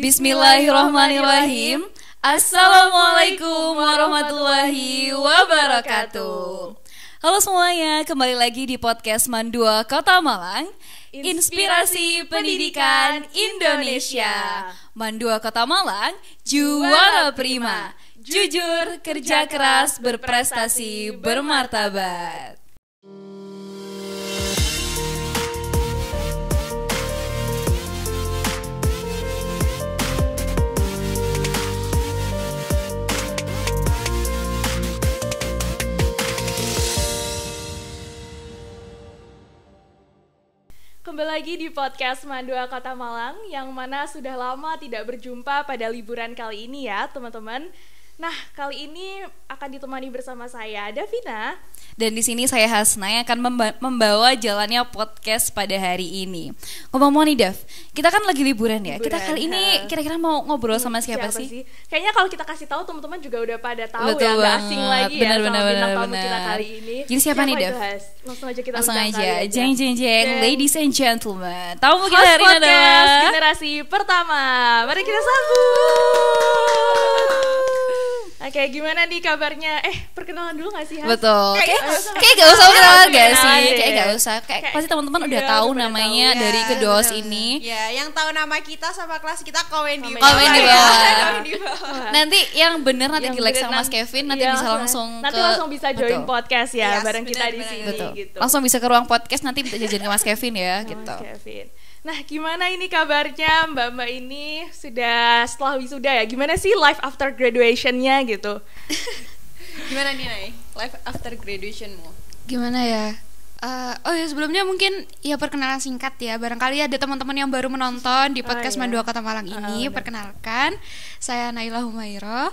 Bismillahirrahmanirrahim. Assalamualaikum warahmatullahi wabarakatuh. Halo semuanya, kembali lagi di podcast Mandua Kota Malang, Inspirasi Pendidikan Indonesia. Mandua Kota Malang, juara prima. Jujur, kerja keras, berprestasi, bermartabat. Kembali lagi di podcast Mandua Kota Malang, yang mana sudah lama tidak berjumpa pada liburan kali ini ya teman-teman. Nah, kali ini akan ditemani bersama saya Davina. Dan di sini saya Hasna yang akan membawa jalannya podcast pada hari ini. Ngomong-ngomong nih Dav, kita kan lagi liburan ya. Kita kali ini kira-kira mau ngobrol sama siapa sih? Kayaknya kalau kita kasih tahu teman-teman juga udah pada tahu. Betul ya, nggak asing banget. lagi ya sama bintang tamu bener. kita kali ini. Jadi siapa nih Dav? Langsung aja kita Langsung undang aja, kali jeng, ladies and gentlemen. Tamu kita Host hari ini podcast adalah generasi pertama. Mari kita sambut. Oke, gimana nih kabarnya? Perkenalan dulu gak sih, Has? Betul. Kayak Kayak gak usah kenalan gak kenalan sih? deh. Kayak gak usah. Kayak pasti teman-teman udah iya, tahu udah namanya tahu. dari Ya, kedua host bener. ini. Ya, yang tahu nama kita sama kelas kita komen di Komen di ya. bawah. Komen di bawah. Nanti yang bener nanti Yang di like bener sama Mas Kevin, nanti iya, bisa langsung nanti ke langsung bisa join betul. podcast ya, Yes, bareng kita di benar, sini Betul. gitu. Langsung bisa ke ruang podcast, nanti bisa jajan ke Mas Kevin ya, gitu. Mas Kevin. Nah, gimana ini kabarnya Mbak-mbak ini sudah setelah wisuda ya? Gimana sih life after graduation-nya gitu? Gimana nih, Nay? Life after graduationmu? Gimana ya? Oh ya, sebelumnya mungkin ya perkenalan singkat ya. Barangkali ada teman-teman yang baru menonton di podcast iya. Mandua Kota Malang ini. Benar. Perkenalkan, saya Naila Humairo,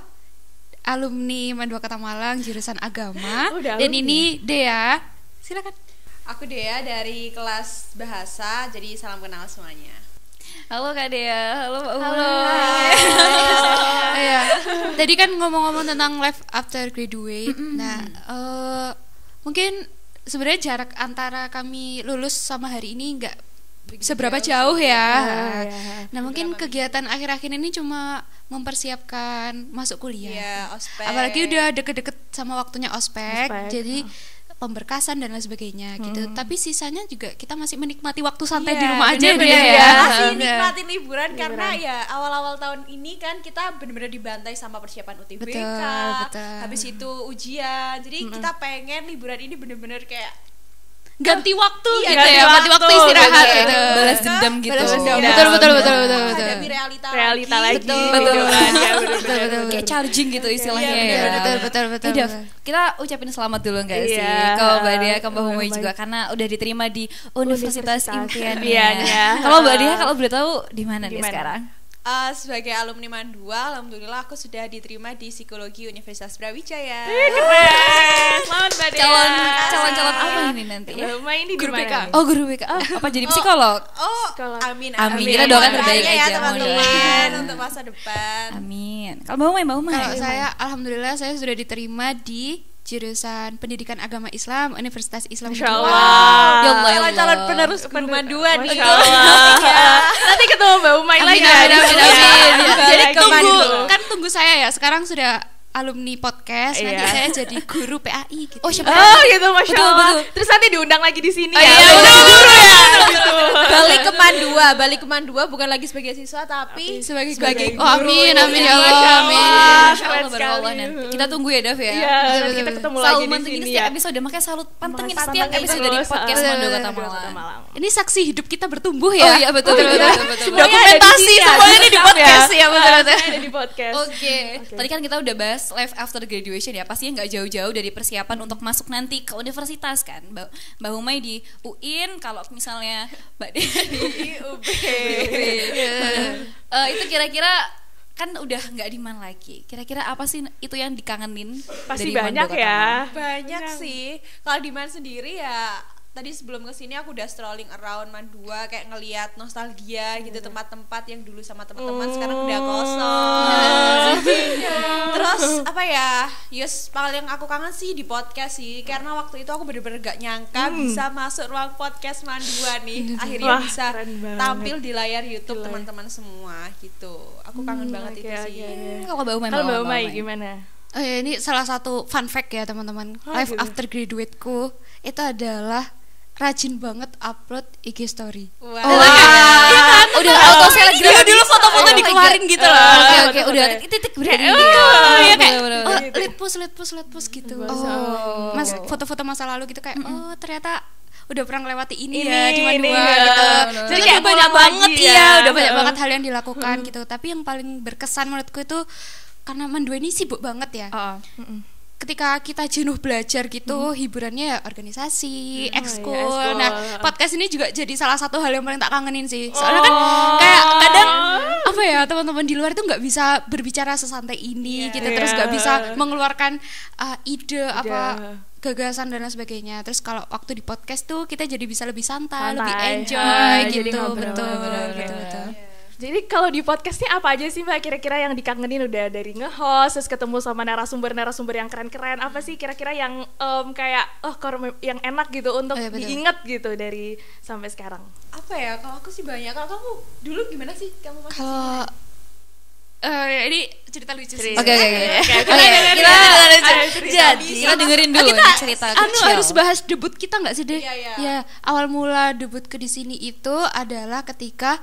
alumni Mandua Kota Malang jurusan agama. Udah Dan alumni ini Dea. Silakan. Aku Dea dari kelas bahasa, jadi salam kenal semuanya. Halo Kak Dea, halo Mbak Uma. Halo. Ya. Tadi kan ngomong-ngomong tentang life after graduate. Nah, mungkin sebenarnya jarak antara kami lulus sama hari ini nggak seberapa jauh ya. Nah, mungkin kegiatan akhir-akhir ini cuma mempersiapkan masuk kuliah. Iya, ospek. Apalagi udah deket-deket sama waktunya ospek. Ospek. Jadi pemberkasan dan lain sebagainya gitu. Tapi sisanya juga kita masih menikmati waktu santai di Iya, rumah aja bener-bener dia ya. ya. Masih Bener. nikmatin liburan karena Liburan. ya awal-awal tahun ini kan kita benar-benar dibantai sama persiapan UTBK. Betul. Habis itu ujian. Jadi kita pengen liburan ini benar-benar kayak Ganti waktu Iya, gitu ganti ya, ganti waktu waktu, istirahat bener. gitu. Balas dendam gitu. Balas dendam. Iya, Betul. menghadapi realita Lagi. Betul. Gitu kan, ya, Betul. Kayak charging gitu istilahnya Iya, ya. Betul. Dav, kita ucapin selamat dulu nggak sih Iya. ke Mbak Dea, ke Mbak Humay Humay. juga karena udah diterima di Universitas Impiannya. Impiannya. Kalau Mbak Dea kalau boleh tahu di mana nih Di mana? sekarang? Sebagai alumni Mandua, alhamdulillah aku sudah diterima di Psikologi Universitas Brawijaya. Keren. Selamat Mbak Dea. Calon apa ini nanti ya? Mbak Uma ini Guru di mana BK. nih? Oh, guru BK. Apa jadi psikolog? Oh, Psikolog. amin. Amin. Kita doakan terbaik ya aja, teman-teman mudah-mudahan. untuk masa depan. Amin. Kalau Mbak Umay, Kalau saya alhamdulillah saya sudah diterima di jurusan Pendidikan Agama Islam Universitas Islam Masya Kedua. Allah. Ya Allah, ya Calon Allah. penerus guru Mandua nih. Masya Allah. Nanti ketemu Mbak Umay lagi. Amin. Jadi Balik ke tunggu Mandua. kan tunggu saya ya. Sekarang sudah alumni podcast. Nanti Iya. saya jadi guru PAI gitu. Oh, siapa Oh gitu, Masya Betul, Allah. betul. Terus nanti diundang lagi di sini ya. iya, Udah betul. guru ya. Gitu. Balik ke Mandua bukan lagi sebagai siswa tapi sebagai sebagai Oh, amin ya Masya Allah. Allah. Amin. Masya Keren Allah, berAllah sekali. nanti. Kita tunggu ya, Dav ya. Iya, nanti kita ketemu lagi Selalu di mantengin sini setiap ya. episode, makanya selalu pantengin Pantengin setiap episode dari terus, podcast betul, Mandua betul, Kota Kota Malang. Ini saksi hidup kita bertumbuh ya. Oh iya, betul. Semuanya ada di Dokumentasi sini ya. semuanya ini di podcast ya, betul. Semuanya ada di podcast. Oke, tadi kan kita udah bahas life after graduation ya. Pastinya nggak jauh-jauh dari persiapan untuk masuk nanti ke universitas kan. Mbak Humay di UIN, kalau misalnya Mbak Dea di UB. Itu kira-kira kan udah nggak di mana lagi. Kira-kira apa sih itu yang dikangenin? Pasti dari banyak Mandua Kota ya. Malang? Banyak sih. Kalau di Man sendiri ya tadi sebelum kesini aku udah strolling around Mandua kayak ngelihat nostalgia gitu tempat-tempat yang dulu sama teman-teman sekarang udah kosong. Terus apa ya? Yes, paling aku kangen sih di podcast sih karena waktu itu aku bener-bener gak nyangka bisa masuk ruang podcast Mandua nih. Akhirnya bisa tampil di layar YouTube teman-teman semua gitu. Aku kangen banget itu sih. Kalau Mbak Umay gimana? Oh ya, ini salah satu fun fact ya teman-teman. Life after graduate-ku itu adalah rajin banget upload IG story. Wow. Iya kan? Udah auto selebgram dulu foto-foto Oh dikeluarin my gitu God. loh. Oke, Oke, udah titik berani. Iya kayak Bener-bener. let post gitu. Oh, Mas foto-foto masa lalu gitu kayak ternyata udah pernah ngelewati ini ya di Mandua gitu. Jadi kayak banyak banget udah banyak banget hal yang dilakukan gitu. Tapi yang paling berkesan menurutku itu karena Mandua ini sibuk banget ya. Ketika kita jenuh belajar gitu, hiburannya ya organisasi, ekskul. Nah, podcast ini juga jadi salah satu hal yang paling tak kangenin sih. Soalnya kan kayak kadang apa ya, teman-teman di luar itu nggak bisa berbicara sesantai ini gitu, terus nggak bisa mengeluarkan ide apa gagasan dan lain sebagainya. Terus kalau waktu di podcast tuh kita jadi bisa lebih santai. Lebih enjoy gitu, betul. Jadi kalau di podcastnya apa aja sih Mbak kira-kira yang dikangenin udah dari nge-host, terus ketemu sama narasumber yang keren-keren, apa sih kira-kira yang kayak yang enak gitu untuk diingat gitu dari sampai sekarang? Apa ya? Kalau aku sih banyak. Kalau kamu dulu gimana sih? Kamu masih Kalau ini cerita lucu sih. Oke. Jadi Kita dengerin dulu kita cerita harus bahas debut kita nggak sih deh? Iya. Ya, awal mula debutku di sini itu adalah ketika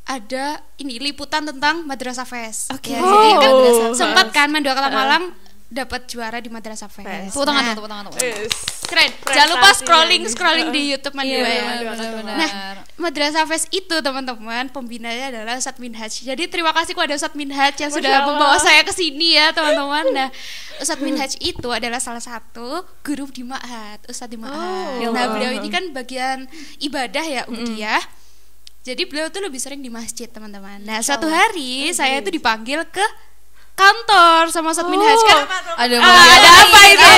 ada ini liputan tentang Madrasah Fest. Oke. Ya, jadi kan sempat kan Mandua Kota Malang dapat juara di Madrasah Fest. Tepuk tangan. Keren. Jangan lupa scrolling di YouTube Mandua ya. Benar. Nah, Madrasah Fest itu teman-teman pembinanya adalah Ustadz Minhaj. Jadi terima kasih kepada Ustadz Minhaj yang sudah membawa saya ke sini ya teman-teman. Nah, Ustadz Minhaj itu adalah salah satu guru di Ma'had, Ustadz di Ma'had. Nah, beliau ini kan bagian ibadah ya, Ubudiyah. Jadi beliau tuh lebih sering di masjid teman-teman. Nah, suatu hari saya tuh dipanggil ke kantor sama Ustadz Minhaj kan. Ada apa itu?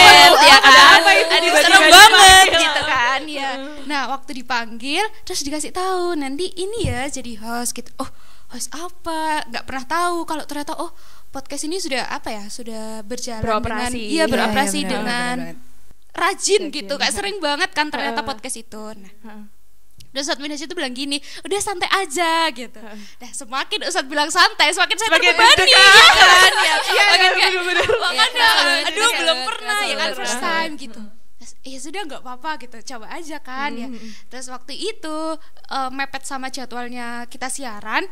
Ya kan? Ada apa itu? Serem banget gitu kan ya. Nah, waktu dipanggil terus dikasih tahu nanti ini ya jadi host gitu. Oh, host apa? Nggak pernah tahu kalau ternyata podcast ini sudah apa ya? Sudah berjalan Beroperasi. dengan beroperasi Iya, benar, dengan benar. rajin gitu. Kayak sering banget kan ternyata podcast itu. Nah, Ustadz Minhaj itu bilang gini, udah santai aja gitu. Nah, semakin Ustadz bilang santai, semakin saya terbebani ya kan. Makanya, aduh belum pernah ya kan first time gitu. Ya sudah nggak apa-apa gitu, coba aja kan ya. Terus waktu itu mepet sama jadwalnya kita siaran.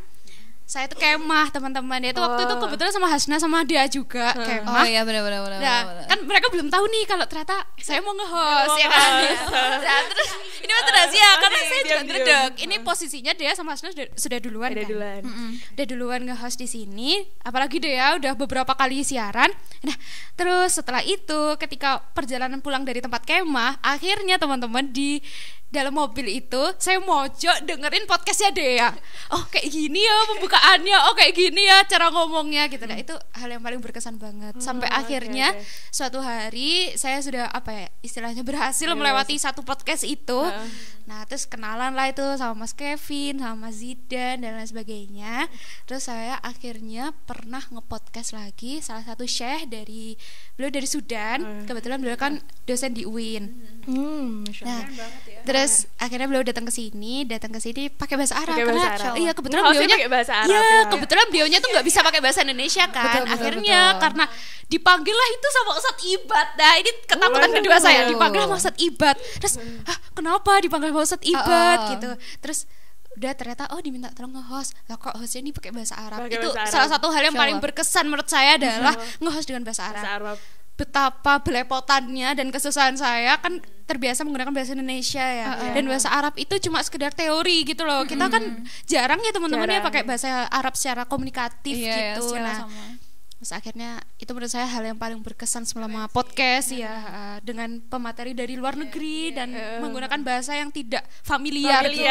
Saya tuh kemah teman-teman ya. Itu waktu itu kebetulan sama Hasna sama dia juga kemah. Oh iya benar. Nah, kan mereka belum tahu nih kalau ternyata saya mau nge-host ya kan. Nah, terus ini masih rahasia karena saya juga ngedek. Ini posisinya dia sama Hasna sudah duluan kan. Udah duluan nge-host di sini. Apalagi dia udah beberapa kali siaran. Nah, terus setelah itu ketika perjalanan pulang dari tempat kemah, akhirnya teman-teman di dalam mobil itu saya mojok dengerin podcastnya Dea. Oh kayak gini ya pembukaannya, oh kayak gini ya cara ngomongnya gitu. Nah itu hal yang paling berkesan banget. Sampai akhirnya suatu hari saya sudah apa ya istilahnya berhasil melewati satu podcast itu. Nah terus kenalan lah itu sama Mas Kevin, sama Mas Zidan dan lain sebagainya. Terus saya akhirnya pernah ngepodcast lagi salah satu syekh dari beliau dari Sudan. Kebetulan beliau kan dosen di UIN. Nah, terus akhirnya beliau datang ke sini pakai bahasa Arab karena iya kebetulan beliaunya kebetulan beliaunya tuh nggak bisa pakai bahasa Indonesia kan. Akhirnya karena dipanggil lah itu sama Ustadz Ibad. Nah, ini ketakutan kedua saya, dipanggil sama Ustadz Ibad. Terus, kenapa dipanggil sama Ustadz Ibad gitu. Terus udah ternyata diminta tolong nge-host. Lah kok hostnya ini pakai bahasa Arab. Itu salah satu hal yang paling berkesan menurut saya adalah nge-host dengan bahasa Arab. Betapa belepotannya dan kesusahan saya kan terbiasa menggunakan bahasa Indonesia ya. Dan bahasa Arab itu cuma sekedar teori gitu loh. Kita kan jarang ya teman-teman ya pakai bahasa Arab secara komunikatif gitu. Nah, terus akhirnya itu menurut saya hal yang paling berkesan selama podcast ya, dengan pemateri dari luar negeri dan menggunakan bahasa yang tidak familiar gitu.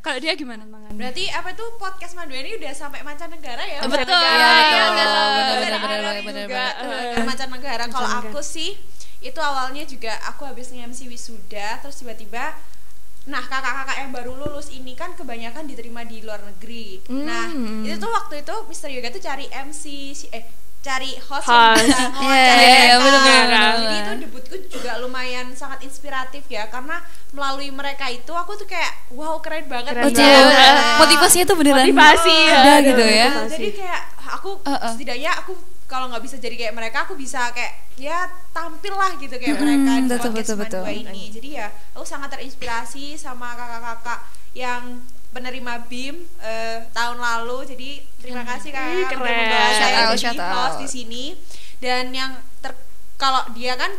Kalau dia gimana? Berarti apa tuh podcast Mandua ini udah sampai mancanegara ya? Betul. Mancanegara. Kalau aku sih itu awalnya juga aku habis nge-MC wisuda, terus tiba-tiba nah kakak-kakak yang baru lulus ini kan kebanyakan diterima di luar negeri. Nah itu tuh waktu itu Mister Yoga tuh cari MC cari host yang bisa Iya, benar. Jadi itu debutku juga lumayan sangat inspiratif ya, karena melalui mereka itu aku tuh kayak wow keren banget. Motivasinya tuh beneran Motivasi ada gitu ya. Jadi kayak aku setidaknya aku kalau nggak bisa jadi kayak mereka, aku bisa kayak ya tampil lah gitu kayak mereka di podcast betul. ini. Jadi ya aku sangat terinspirasi sama kakak-kakak yang penerima BIM tahun lalu. Jadi terima kasih kakak udah membawa saya jadi host di sini. Dan yang kalau dia kan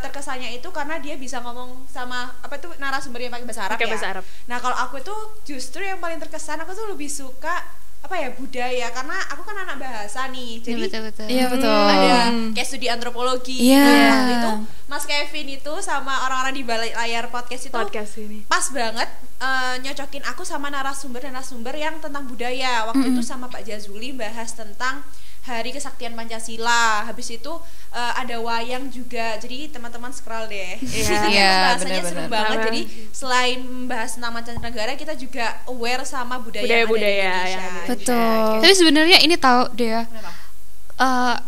terkesannya itu karena dia bisa ngomong sama apa tuh narasumbernya pakai bahasa Arab ya. Nah kalau aku tuh justru yang paling terkesan, aku tuh lebih suka apa ya, budaya, karena aku kan anak bahasa nih. Jadi Iya betul. ada kayak studi antropologi. Iya. Waktu itu Mas Kevin itu sama orang-orang di balik layar podcast itu ini pas banget nyocokin aku sama narasumber yang tentang budaya. Waktu itu sama Pak Jazuli bahas tentang Hari Kesaktian Pancasila. Habis itu ada wayang juga. Jadi teman-teman scroll deh. Iya, Bahasanya seru banget. Jadi selain membahas tentang mancanegara, kita juga aware sama budaya yang ada di Indonesia. Betul. Tapi sebenarnya ini tahu deh ya. Kenapa?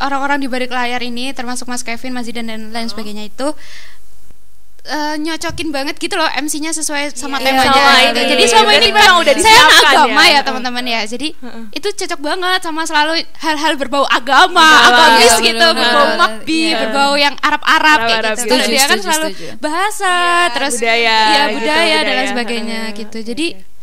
Orang-orang di balik layar ini termasuk Mas Kevin, Mas Zidan dan lain sebagainya itu nyocokin banget gitu loh MC-nya sesuai sama temanya gitu. Jadi selama ini memang udah saya anak agama ya teman-teman ya. Jadi itu cocok banget sama selalu hal-hal berbau agama, agamis gitu, berbau makbi, berbau yang Arab-Arab kayak gitu. Kalau dia kan selalu bahasa, terus budaya dan lain sebagainya gitu. Jadi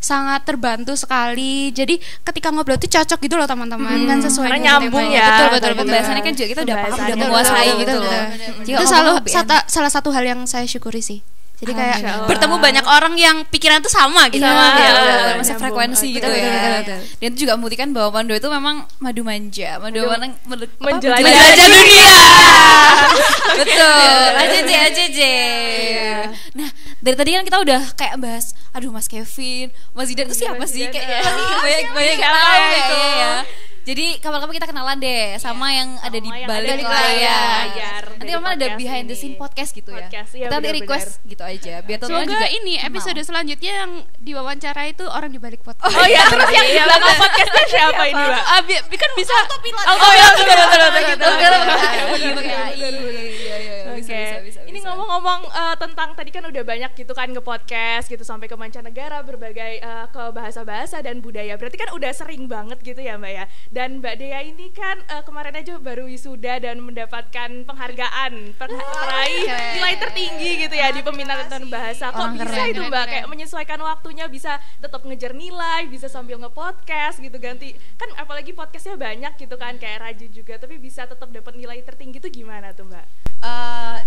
sangat terbantu sekali. Jadi ketika ngobrol tuh cocok gitu loh teman-teman, kan sesuai karena nyambung ya. Betul. Pembahasannya kan juga kita udah paham, udah menguasai gitu loh. Itu salah satu hal yang saya syukuri sih. Jadi kayak bertemu banyak orang yang pikiran tuh sama gitu. Masa frekuensi gitu ya. Dan itu juga membuktikan bahwa Mando itu memang madu manja, menjelajah dunia. Betul. AJJ. Nah, dari tadi kan kita udah kayak bahas, aduh Mas Kevin, Mas Zidan itu siapa sih? Kayak banyak tahu ya. Jadi kapan-kapan kita kenalan deh sama yang ada di balik layar. Nanti memang ada behind the scene podcast gitu ya. Kita nanti request gitu aja. Biar semoga juga ini episode selanjutnya yang diwawancara itu orang di balik podcast. Oh iya, terus yang di belakang podcastnya siapa ini, Mbak? Kan bisa Autopilot. Oh iya, Bisa. Ini ngomong-ngomong tentang tadi kan udah banyak gitu kan nge-podcast gitu sampai ke mancanegara, berbagai ke bahasa-bahasa dan budaya. Berarti kan udah sering banget gitu ya Mbak ya. Dan Mbak Dea ini kan kemarin aja baru wisuda dan mendapatkan penghargaan peraih nilai tertinggi gitu ya di peminatan bahasa. Kok bisa itu Mbak kayak menyesuaikan waktunya, bisa tetap ngejar nilai, bisa sambil nge-podcast gitu, ganti kan apalagi podcastnya banyak gitu kan kayak Raju juga, tapi bisa tetap dapat nilai tertinggi itu gimana tuh Mbak?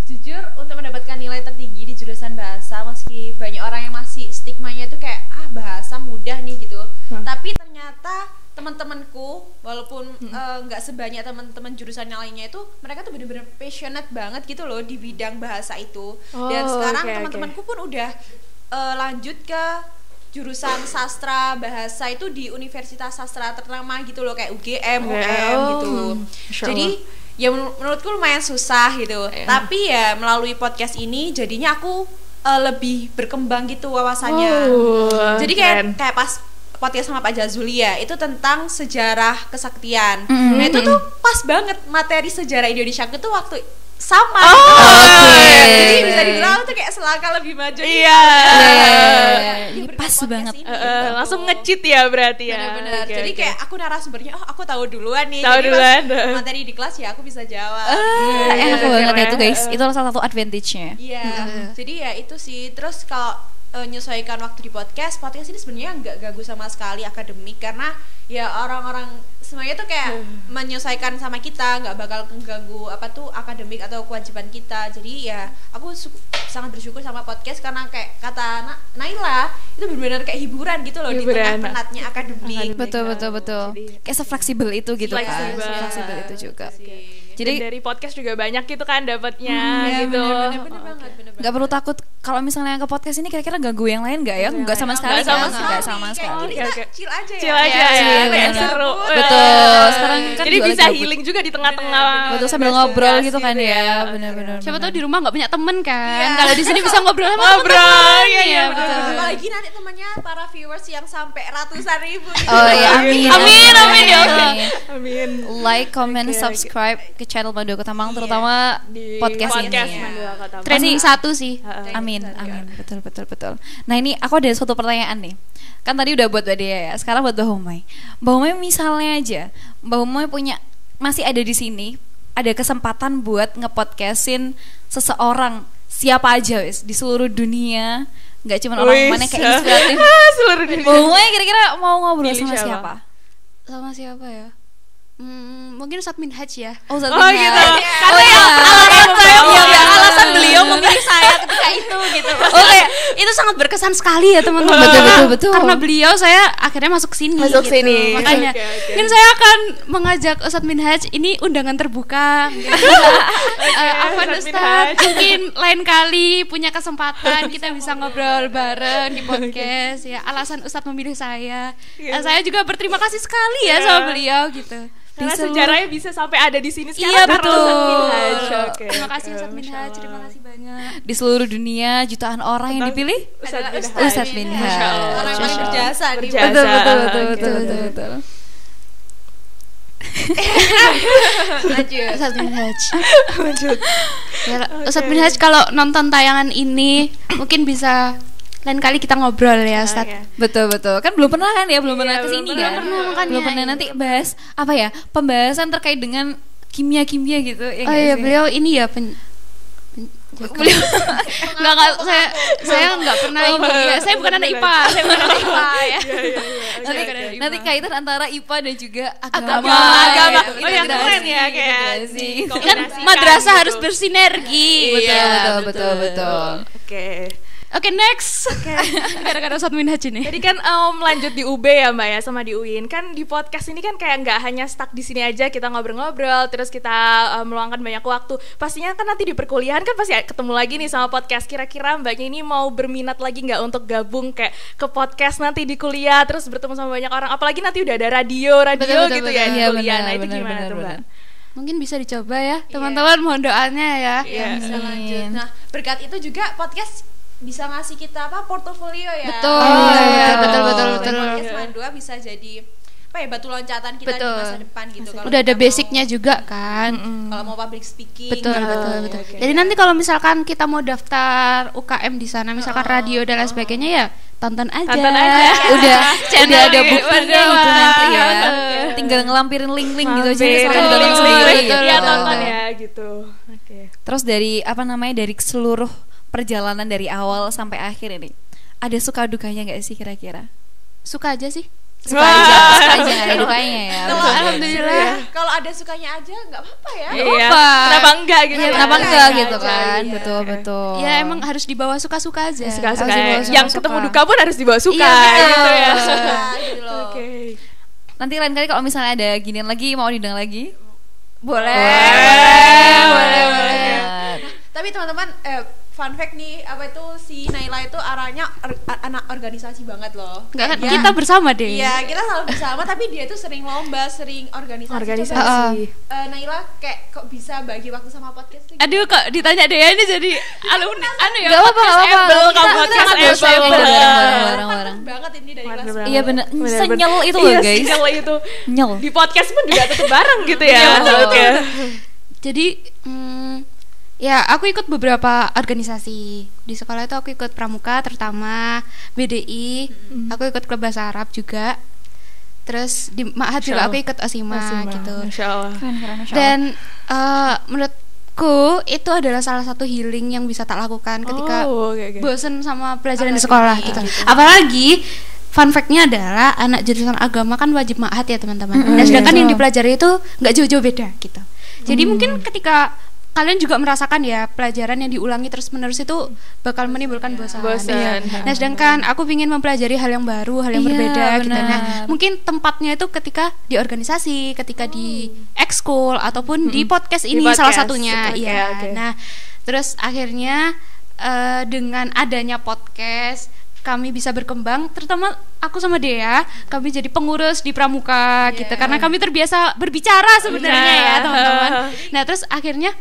Jujur untuk mendapatkan nilai tertinggi di jurusan bahasa, meski banyak orang yang masih stigmanya itu kayak bahasa mudah nih gitu, tapi ternyata teman-temanku walaupun nggak sebanyak teman-teman jurusan yang lainnya itu, mereka tuh bener-bener passionate banget gitu loh di bidang bahasa itu. Dan sekarang teman-temanku pun udah lanjut ke jurusan sastra bahasa itu di universitas sastra ternama gitu loh, kayak UGM, UM gitu. Jadi ya menurutku lumayan susah gitu. Tapi ya melalui podcast ini jadinya aku lebih berkembang gitu wawasannya. Jadi kayak pas podcast sama Pak Jazuli ya, itu tentang sejarah kesaktian. Nah itu tuh pas banget materi sejarah Indonesia itu waktu sama gitu. Jadi bisa dibilang tuh kayak selangkah lebih maju. Iya. Ini pas banget. Langsung nge-cheat ya berarti ya. Benar-benar. Jadi kayak aku narasumbernya, aku tahu duluan nih. Tahu duluan. Materi di kelas ya aku bisa jawab. Enak banget itu guys. Itu salah satu advantage-nya. Iya. Jadi ya itu sih. Terus kalau menyesuaikan waktu di podcast ini sebenarnya nggak ganggu sama sekali akademik, karena ya orang-orang semuanya tuh kayak menyesuaikan sama kita, nggak bakal mengganggu akademik atau kewajiban kita. Jadi ya aku sangat bersyukur sama podcast, karena kayak kata Naila itu benar-benar kayak hiburan gitu loh, di tengah penatnya akademik. Betul. Kayak se-fleksibel itu gitu kan. Fleksibel itu juga. Jadi dari podcast juga banyak gitu kan dapatnya gitu. Bener banget. nggak perlu takut kalau misalnya ke podcast ini kira-kira ganggu yang lain nggak ya? Nggak sama sekali. Nggak sama sekali. Ini kita chill aja ya. Chill aja ya. Kayak seru. Betul. Sekarang kan jadi juga bisa lagi healing juga di tengah-tengah. betul sambil ngobrol gitu kan ya. Benar-benar. Siapa tahu di rumah nggak punya temen kan. Kalau di sini bisa ngobrol sama Ngobrol. temen-temen. Iya, betul. Apalagi nanti temannya para viewers yang sampai ratusan ribu. Oh ya, amin. Amin ya. Amin. Like, comment, Oke. subscribe ke channel Madu Kota Malang terutama Di podcast ini. Mandua Kota Malang. Trending 1 sih. Amin, amin, betul. Nah ini aku ada suatu pertanyaan nih. Kan tadi udah buat Mbak Dea ya, sekarang buat Mbak Humay. Mbak Humay misalnya aja, Mbak Humay masih ada di sini, ada kesempatan buat ngepodcastin seseorang siapa aja wis di seluruh dunia, nggak cuma orang mana kayak inspiratif. Seluruh dunia. Mbak Humay kira-kira mau ngobrol Pilih sama siapa? siapa? Sama siapa ya? Mungkin Ustadz Minhaj ya. Oh, Oh gitu. Oh ya, Alasan beliau memilih saya ketika itu gitu. Oh kayak itu sangat berkesan sekali ya teman-teman. Betul. Karena beliau saya akhirnya masuk sini. Masuk gitu. sini. Makanya Oke. mungkin saya akan mengajak Ustadz Minhaj ini undangan terbuka. Apa Ustadz Ustadz? Minhaj. Mungkin lain kali punya kesempatan kita bisa ngobrol bareng di podcast ya. Alasan Ustadz memilih saya. Saya juga berterima kasih sekali ya sama beliau gitu. Karena sejarahnya bisa sampai ada di sini sekarang Iya, karena betul. Ustadz Minhaj. Oke. Terima kasih Ustadz Masya Minhaj, Allah. terima kasih banyak. Di seluruh dunia jutaan orang yang dipilih Ustadz Ustadz Minhaj. Masya Allah. Orang yang paling berjasa nih. Berjasa. Betul. Lanjut. Ustadz Minhaj. Lanjut. Ya, Ustadz Minhaj kalau nonton tayangan ini mungkin bisa lain kali kita ngobrol ya Ustadz. Oke. Betul. Kan belum pernah kan ya, belum Iya, pernah belum kesini pernah. kan. Belum pernah, makanya. Belum pernah nanti bahas apa ya? Pembahasan terkait dengan kimia gitu ya. Oh nggak iya sih? beliau ini ya beliau nggak saya nggak pernah ini ya, saya bukan anak IPA ya. Nanti kaitan antara IPA dan juga Agama. gitu. Oh yang Integrasi, keren ya gitu kayak nggak sih? di- Kan kombinasikan madrasah gitu. harus bersinergi. Betul. Oke. Oke next. Gara-gara Ustadz Minhaj ini. Jadi kan lanjut di UB ya Mbak ya sama di UIN. Kan di podcast ini kan kayak nggak hanya stuck di sini aja kita ngobrol-ngobrol terus kita meluangkan banyak waktu. Pastinya kan nanti di perkuliahan kan pasti ketemu lagi nih sama podcast. Kira-kira Mbaknya ini mau berminat lagi nggak untuk gabung kayak ke podcast nanti di kuliah terus bertemu sama banyak orang. Apalagi nanti udah ada radio Betul, gitu ya di Iya, kuliah. benar, Nah itu benar, gimana benar, tuh Mbak? benar. Mungkin bisa dicoba ya teman-teman, mohon doanya ya. Iya. Bisa lanjut. Nah, berkat itu juga podcast bisa ngasih kita portofolio ya. Betul. iya, betul. Podcast Mandua bisa jadi batu loncatan kita Betul. di masa depan gitu. Kalau Udah ada kita basicnya juga kan. kalau mau public speaking. Betul. oke. Jadi nanti kalau misalkan kita mau daftar UKM di sana, misalkan radio dan lain sebagainya ya tonton aja. Tonton aja. Udah Channel ada gitu. buktinya Betul, gitu nanti ya. betul. Tinggal ngelampirin link-link gitu aja Mampir. silahkan Betul, tonton sendiri betul. gitu. Iya tonton ya gitu. Oke. Terus dari dari seluruh perjalanan dari awal sampai akhir ini, ada suka dukanya nggak sih kira-kira? Suka aja sih. Suka aja, nggak ada dukanya ya. Kalau Alhamdulillah. Kalau ada sukanya aja nggak apa-apa ya. Iya. apa. Kenapa enggak gitu? Iya, ya? kenapa enggak Iya, gitu aja, kan? iya. Betul. Ya emang harus dibawa suka-suka aja. Suka-suka. Harus dibawa Yang suka-suka. ketemu duka pun harus dibawa suka Iya, betul. gitu ya. Suka gitu loh. Oke. Nanti lain kali kalau misalnya ada ginian lagi mau diundang lagi, Boleh. Tapi teman-teman, fun fact nih, apa itu si Naila itu arahnya anak organisasi banget loh. Enggak kan Dia- kita bersama deh. Iya, kita selalu bersama, tapi dia tuh sering lomba, sering organisasi. Organisasi. Coba, Naila kayak kok bisa bagi waktu sama podcast tuh? Aduh kok ditanya deh ini jadi alumni ya. Nggak apa-apa, nggak apa-apa. Able, kamu Kita podcast nggak usah able. bareng-bareng. Banget ini dari Mantap kelas. banget. Iya bener, Bener-bener. senyel itu loh Iya, guys. senyel itu. Nyel. Di podcast pun juga tetap bareng gitu ya. Iya, betul. Oke. Jadi ya aku ikut beberapa organisasi di sekolah itu. Aku ikut pramuka terutama BDI, aku ikut klub bahasa Arab juga, terus di Ma'had juga aku ikut Osima gitu. Masya Allah. Dan menurutku itu adalah salah satu healing yang bisa tak lakukan ketika oke. bosen sama pelajaran di sekolah gitu. Apalagi fun fact-nya adalah anak jurusan agama kan wajib ma'had ya teman-teman. Dan sedangkan yang dipelajari itu nggak jauh-jauh beda gitu. Jadi mungkin ketika kalian juga merasakan ya pelajaran yang diulangi terus-menerus itu bakal menimbulkan bosan. Iya. Nah, sedangkan aku ingin mempelajari hal yang baru, hal yang berbeda gitu. Nah, mungkin tempatnya itu ketika di organisasi, ketika di ekskul ataupun di podcast ini salah satunya. Iya. Nah, terus akhirnya dengan adanya podcast kami bisa berkembang, terutama aku sama Dea, kami jadi pengurus di Pramuka gitu, karena kami terbiasa berbicara sebenarnya ya teman-teman. Nah terus akhirnya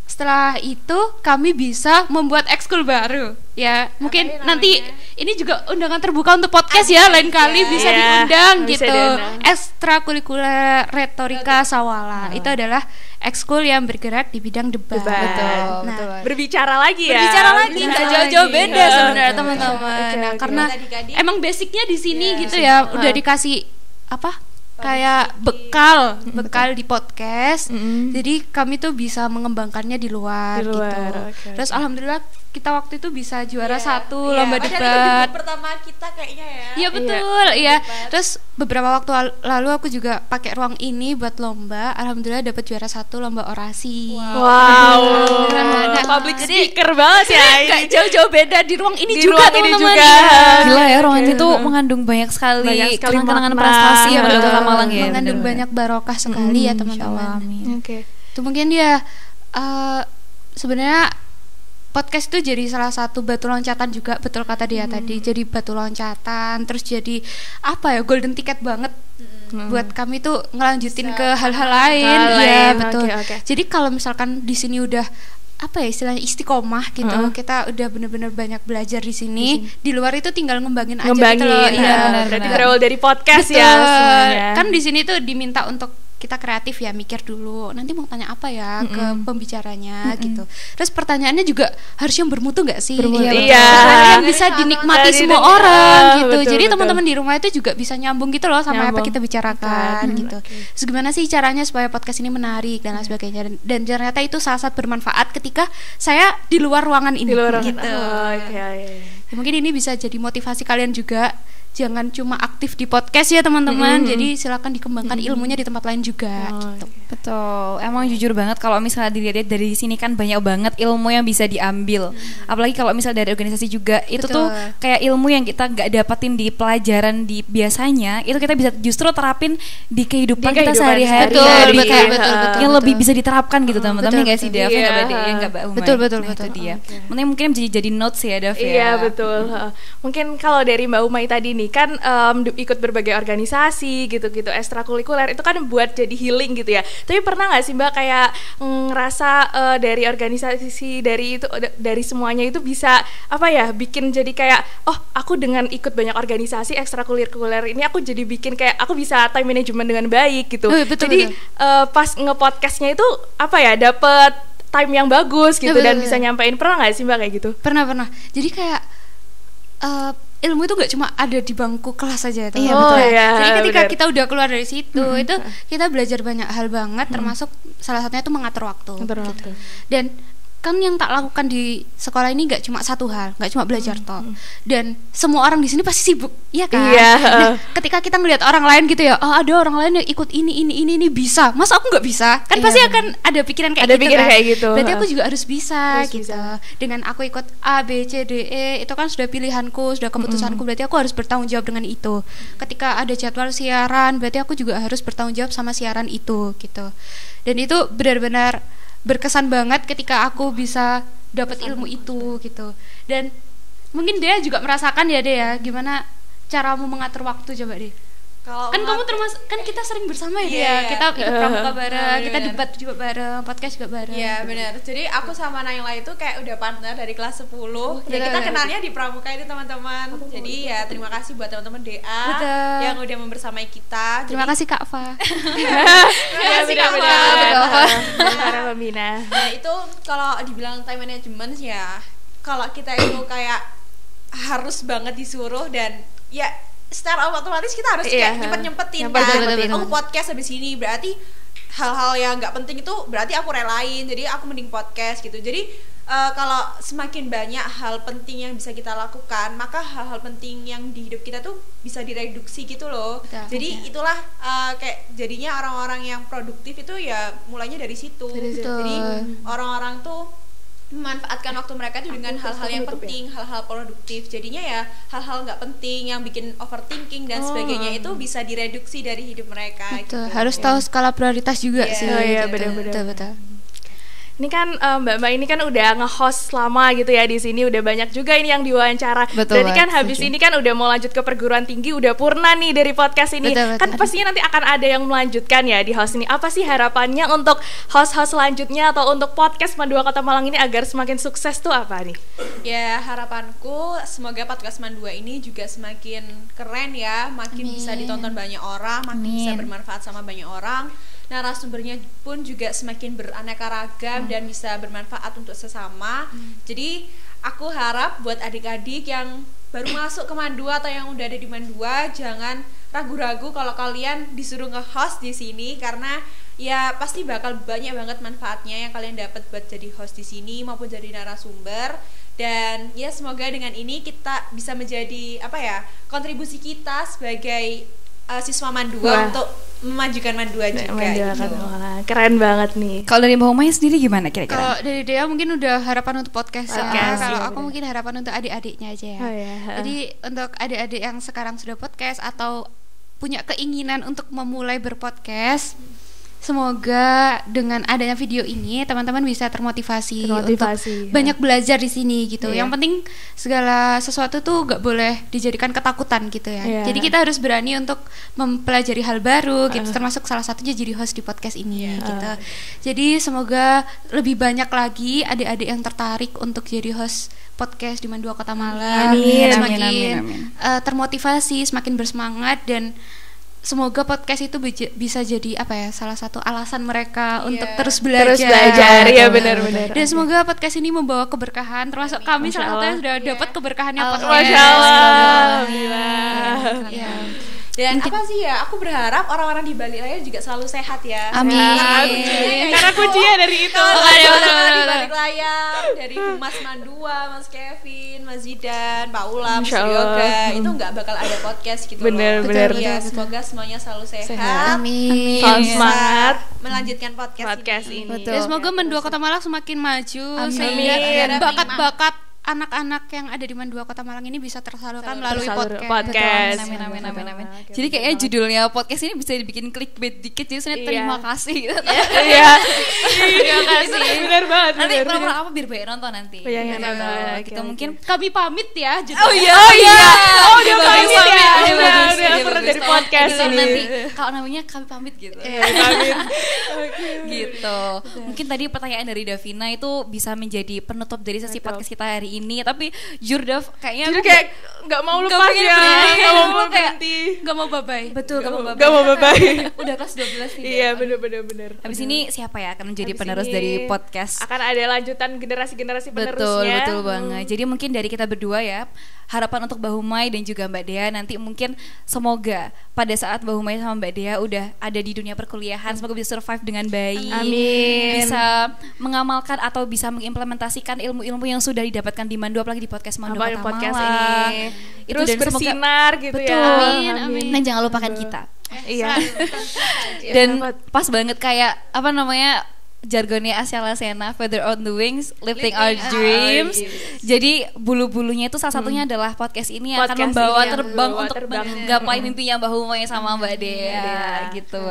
setelah itu kami bisa membuat ekskul baru ya, mungkin nanti ini juga undangan terbuka untuk podcast ya, lain kali bisa diundang gitu. Ekstrakurikuler Retorika Sawala itu adalah ekskul yang bergerak di bidang debat. Betul. Berbicara lagi ya. Nggak jauh-jauh beda sebenarnya teman-teman. Nah, karena emang basicnya di sini gitu ya, udah dikasih apa? Kayak bekal di podcast. Jadi kami tuh bisa mengembangkannya di luar gitu. Terus alhamdulillah kita waktu itu bisa juara 1 lomba debat. Itu pertama kita kayaknya ya. Iya betul, iya. Terus beberapa waktu lalu aku juga pakai ruang ini buat lomba. Alhamdulillah dapat juara 1 lomba orasi. Wow. Public speaker banget ya. Gak jauh-jauh beda di ruang ini di juga ruang ini teman-teman. juga. Gila ya, ruangan itu mengandung banyak sekali kenangan prestasi yang ada Kota Malang ya. Mengandung banyak barokah sekali ya teman-teman. Oke. Itu mungkin dia sebenarnya podcast itu jadi salah satu batu loncatan juga, betul kata dia tadi. Jadi batu loncatan, terus jadi apa ya, golden ticket banget buat kami tuh ngelanjutin ke hal-hal lain. Iya betul. Jadi kalau misalkan di sini udah apa ya istilahnya istiqomah gitu, kita udah bener-bener banyak belajar di sini. Di luar itu tinggal ngembangin aja gitu loh. Iya, berarti berawal dari podcast betul. Ya sebenarnya. Kan di sini tuh diminta untuk kita kreatif ya, mikir dulu nanti mau tanya apa ya ke pembicaranya gitu. Terus pertanyaannya juga harus yang bermutu nggak sih? Iya. Yang bisa dinikmati semua orang gitu. Jadi teman-teman di rumah itu juga bisa nyambung gitu loh sama apa kita bicarakan gitu. Terus gimana sih caranya supaya podcast ini menarik dan lain sebagainya, dan ternyata itu sangat bermanfaat ketika saya di luar ruangan ini gitu. Mungkin ini bisa jadi motivasi kalian juga. Jangan cuma aktif di podcast ya teman-teman. Jadi silakan dikembangkan ilmunya di tempat lain juga gitu. Betul. Emang jujur banget kalau misalnya dilihat dari sini kan banyak banget ilmu yang bisa diambil. Apalagi kalau misalnya dari organisasi juga itu tuh kayak ilmu yang kita nggak dapatin di pelajaran di biasanya, itu kita bisa justru terapin di kehidupan kita sehari-hari. Betul. Yang lebih bisa diterapkan gitu teman-teman. Nggak sih Dav? Betul. Itu dia. Mungkin jadi notes ya Dav ya. Iya betul. Mungkin kalau dari Mbak Umay tadi nih kan ikut berbagai organisasi gitu-gitu ekstrakurikuler itu kan buat jadi healing gitu ya. Tapi pernah nggak sih Mbak kayak ngerasa dari organisasi dari semuanya itu bisa apa ya bikin jadi kayak aku dengan ikut banyak organisasi ekstrakurikuler ini aku jadi bikin kayak aku bisa time management dengan baik gitu. Jadi pas nge-podcastnya itu apa ya dapet time yang bagus gitu dan bisa nyampein. Pernah nggak sih Mbak kayak gitu? Pernah. Jadi kayak ilmu itu gak cuma ada di bangku kelas saja itu. Jadi ketika kita udah keluar dari situ itu kita belajar banyak hal banget, termasuk salah satunya itu mengatur waktu. Dan kan yang tak lakukan di sekolah ini gak cuma satu hal, gak cuma belajar toh. Dan semua orang di sini pasti sibuk, iya kan? Nah, ketika kita ngelihat orang lain gitu ya, ada orang lain yang ikut ini bisa, masa aku nggak bisa? Kan pasti akan ada pikiran kayak gitu kan? Berarti aku juga harus bisa gitu. Dengan aku ikut A, B, C, D, E itu kan sudah pilihanku, sudah keputusanku. Berarti aku harus bertanggung jawab dengan itu. Ketika ada jadwal siaran, berarti aku juga harus bertanggung jawab sama siaran itu gitu. Dan itu benar-benar berkesan banget ketika aku bisa dapat ilmu itu gitu. Dan mungkin dia juga merasakan ya Dea, gimana caramu mengatur waktu coba deh. Kan kamu termasuk kan kita sering bersama ya Dea. Kita ikut pramuka bareng, kita debat juga bareng, podcast juga bareng. Iya benar. Jadi aku sama Naila itu kayak udah partner dari kelas 10. Ya kita kenalnya di pramuka itu teman-teman. Jadi ya terima kasih buat teman-teman DA yang udah membersamai kita. Terima kasih Kak Fa. Terima kasih Kak Fa. Para pembina. Nah itu kalau dibilang time management ya, kalau kita itu kayak harus banget disuruh dan ya secara otomatis kita harus kayak nyempet-nyempetin kan. Aku podcast habis ini berarti hal-hal yang nggak penting itu berarti aku relain. Jadi aku mending podcast gitu. Jadi kalau semakin banyak hal penting yang bisa kita lakukan, maka hal-hal penting yang di hidup kita tuh bisa direduksi gitu loh. Betul. Jadi itulah kayak jadinya orang-orang yang produktif itu ya mulainya dari situ. Jadi orang-orang tuh memanfaatkan waktu mereka itu dengan hal-hal yang penting, hal-hal produktif. Jadinya ya hal-hal nggak penting yang bikin overthinking dan sebagainya itu bisa direduksi dari hidup mereka. Betul. Gitu. Harus tahu skala prioritas juga Iya. sih. Oh, iya, Betul, benar-benar. betul. Ini kan Mbak ini kan udah nge-host lama gitu ya di sini, udah banyak juga ini yang diwawancara. Betul Berarti kan banget, habis setuju. ini kan udah mau lanjut ke perguruan tinggi, udah purna nih dari podcast ini. Betul, Kan betul. pastinya nanti akan ada yang melanjutkan ya di host ini. Apa sih harapannya untuk host-host selanjutnya atau untuk podcast Man 2 Kota Malang ini agar semakin sukses tuh apa nih? Ya harapanku semoga podcast Man 2 ini juga semakin keren ya, makin bisa ditonton banyak orang, makin bisa bermanfaat sama banyak orang. Narasumbernya pun juga semakin beraneka ragam dan bisa bermanfaat untuk sesama. Jadi aku harap buat adik-adik yang baru masuk ke Man 2 atau yang udah ada di Man 2, jangan ragu-ragu kalau kalian disuruh nge-host di sini, karena ya pasti bakal banyak banget manfaatnya yang kalian dapat buat jadi host di sini maupun jadi narasumber. Dan ya semoga dengan ini kita bisa menjadi kontribusi kita sebagai siswa Man 2 Wah. untuk memajukan Man 2 juga. Man 2 gitu. Kota Malang. Keren banget nih. Kalau dari Mbak Umay sendiri gimana kira-kira? Kalau dari Dea mungkin udah harapan untuk podcast ya. Podcast, Kalau iya, aku benar. mungkin harapan untuk adik-adiknya aja ya. Oh, iya. Jadi untuk adik-adik yang sekarang sudah podcast atau punya keinginan untuk memulai berpodcast, semoga dengan adanya video ini teman-teman bisa termotivasi untuk banyak belajar di sini gitu. Iya. Yang penting segala sesuatu tuh gak boleh dijadikan ketakutan gitu ya. Iya. Jadi kita harus berani untuk mempelajari hal baru gitu. Termasuk salah satunya jadi host di podcast ini gitu. Jadi semoga lebih banyak lagi adik-adik yang tertarik untuk jadi host podcast di Man 2 Kota Malang. Amin, Semakin amin. termotivasi, semakin bersemangat, dan semoga podcast itu bisa jadi salah satu alasan mereka untuk terus belajar. Terus belajar, ya benar-benar. Dan semoga podcast ini membawa keberkahan, termasuk kami Masya salah satunya Allah. sudah dapat keberkahannya podcast. Masya Allah. Alhamdulillah. Ya. Dan apa sih ya, aku berharap orang-orang di balik layar juga selalu sehat ya. Amin. Karena kuncinya dari itu. Orang-orang di balik layar, dari Mas Man 2, Mas Kevin, Mas Zidan, Pak Ulam, Mas Masya Allah. Yoga, itu nggak bakal ada podcast gitu Bener, loh. bener. Ya, Betul. semoga semuanya selalu sehat. Sehat. Amin. Salam Bisa semangat. melanjutkan podcast ini. Betul. Ya, semoga Man 2 Kota Malang semakin maju sehingga Amin. bakat-bakat anak-anak yang ada di Man 2 Kota Malang ini bisa tersalurkan melalui podcast. podcast. Amin, amin, amin, amin. Jadi kayaknya judulnya podcast ini bisa dibikin clickbait dikit, jadi sebenarnya Iya. terima kasih gitu. Iya. Terima kasih. Benar banget. Nanti benar. program apa biar banyak nonton nanti. Oh, iya, iya, Gitu. nonton. Kita Oke, mungkin Kami pamit ya. Oh iya. Oh, udah Bagus, pamit ya. pamit. Udah, Bagus, udah bagus. pernah dari podcast Gitu, ini. nanti kalau namanya kami pamit gitu. Pamit. Gitu. Mungkin tadi pertanyaan dari Davina itu bisa menjadi penutup dari sesi podcast kita hari ini, tapi Jurdav kayaknya Jadi aku kayak nggak mau nggak lepas pengen ya. berhenti. Nggak mau Kayak- berhenti. Gak mau bye-bye. betul kamu bapak. Nggak mau bye-bye. Udah kelas 12 nih. Iya, benar. Habis ini siapa ya akan menjadi Habis penerus ini dari podcast? akan ada lanjutan generasi-generasi Betul, penerusnya. betul banget. Jadi mungkin dari kita berdua ya, harapan untuk Mbak Humay dan juga Mbak Dea nanti mungkin semoga pada saat Mbak Humay sama Mbak Dea udah ada di dunia perkuliahan, semoga bisa survive dengan baik. Amin. Bisa mengamalkan atau bisa mengimplementasikan ilmu-ilmu yang sudah didapatkan di Mandu, apalagi di podcast Mandu Apa Kota podcast Malang. ini. Itu Terus dan semoga bersinar gitu betul. ya. Amin. Dan jangan lupakan kita. Iya. Dan Iya, pas banget kayak apa namanya jargonnya Asya Lasena, feather on the wings, lifting our dreams. Jadi bulu-bulunya itu salah satunya adalah podcast ini yang akan Podcast membawa ini yang terbang membawa untuk terbang. menggapai mimpinya Mbak Humay sama Mbak Dea Dea. gitu.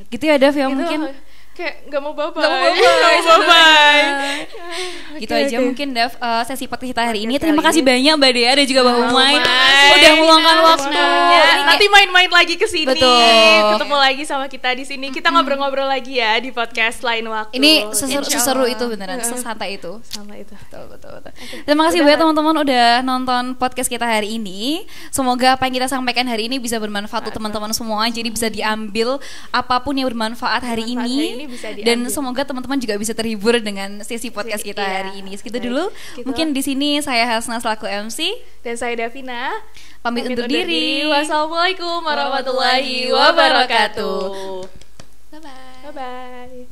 Gitu ya Dav ya Itu mungkin. kayak nggak mau bye-bye. Nggak mau bye-bye. Nggak mau bye-bye. Gitu aja mungkin Dav sesi podcast kita hari ini. Podcast Terima kali kasih ini. banyak Mbak Dea dan juga Mbak Humay Humay. udah meluangkan waktu. Waktunya. Ini Nanti main-main lagi ke sini. Betul. Ketemu lagi sama kita di sini. Kita ngobrol-ngobrol lagi ya di podcast lain waktu. ini Insya seseru Allah. itu beneran, sesantai itu. Sama itu. Betul. Terima kasih banyak teman-teman udah nonton podcast kita hari ini. Semoga apa yang kita sampaikan hari ini bisa bermanfaat untuk teman-teman semua. Jadi bisa diambil apapun yang bermanfaat hari Bermanfaat ini. hari ini bisa diambil. Dan semoga teman-teman juga bisa terhibur dengan sesi podcast kita Iya. hari ini. Segitu Baik. dulu. Gitu. Mungkin di sini saya Hasna selaku MC Dan saya Davina. pamit undur diri. Wassalamualaikum warahmatullahi wabarakatuh. Bye-bye. Bye-bye.